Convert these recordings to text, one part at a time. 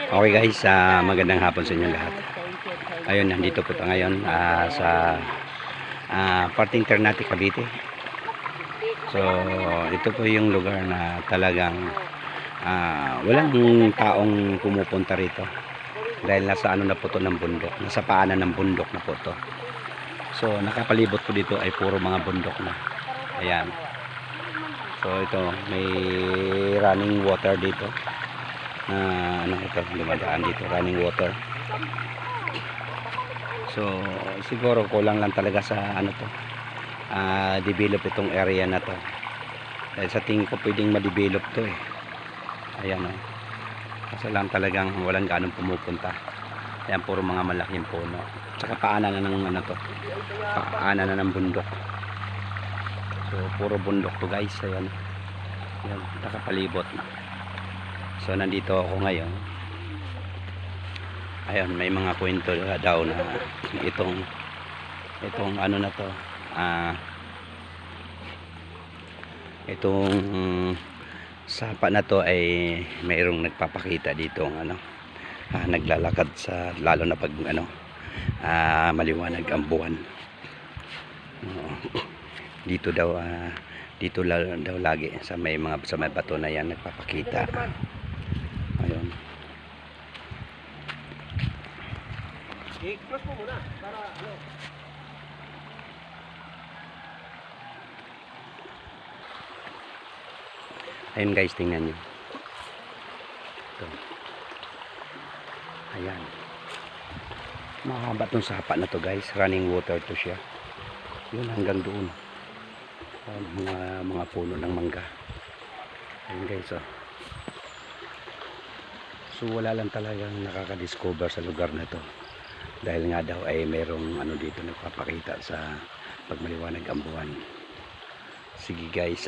Okay guys, magandang hapon sa inyo lahat. Ayun, nandito po tayo ngayon sa parting Ternate, Cavite. So, ito po yung lugar na talagang walang taong pumupunta rito. Dahil nasa ano na po to ng bundok, nasa paanan ng bundok na po to. So, nakapalibot po dito ay puro mga bundok na. Ayan. So, ito, may running water dito. Ano ito, dumadaan dito, running water. So siguro kulang lang talaga sa ano to, develop itong area na to, dahil sa tingin ko pwedeng ma-develop to eh. Ayan o, kasi lang talagang walang ganong pumupunta. Ayan, puro mga malaking puno, tsaka paanan na ng ano to, paanan na ng bundok. So puro bundok to guys. Ayan, ayan, nakapalibot. So nandito ako ngayon. Ayun, may mga kwento daw na itong ano na to, itong sapa na to ay mayroong nagpapakita dito ng ano, naglalakad sa, lalo na pag ano, maliwanag ang buwan. Dito daw dito daw lagi sa may bato na yan nagpapakita. Ayun. I-close mo muna para ano. Ayun guys, tingnan nyo. Ito. Ayan. Mahaba tong sapa na to guys. Running water to siya. Yun hanggang doon. Mga puno ng mangga. Ayun guys oh. So wala lang talagang nakaka-discover sa lugar na to. Dahil nga daw ay mayroong ano dito nagpapakita sa pagmaliwanag ang buwan. Sige guys,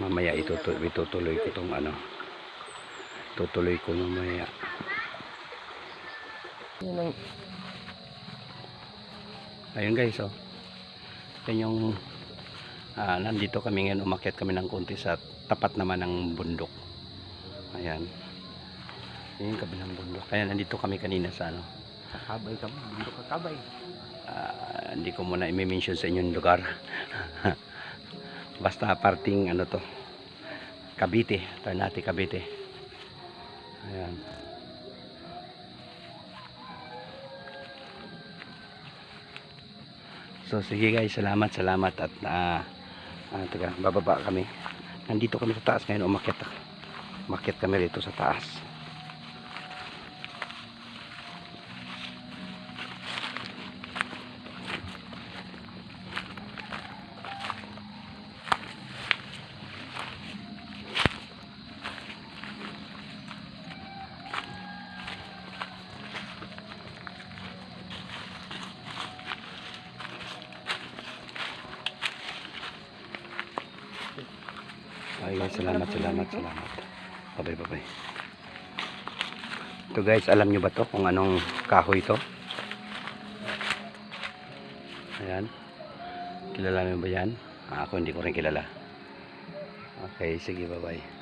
mamaya itutuloy ko tong ano, tutuloy ko mamaya. Ayun guys oh, yan yung nandito kami ngayon, umakyat kami ng konti sa tapat naman ng bundok. Ayan, yun yung kabilang bundok. Kaya nandito kami kanina sa ano, Kakabay kami, bundok Kakabay. Hindi ko muna i-mention sa inyong lugar. Basta parting ano to, Cavite, Ternate, Cavite. Ayan. So sige guys, salamat at teka, bababa kami. Nandito kami sa taas ngayon, umakyat kami rito sa taas. Ay guys, salamat. Bye. Ito guys, alam nyo ba to kung anong kahoy to? Ayan, kilala mo ba yan? Ako hindi ko rin kilala. Okay, sige, bye.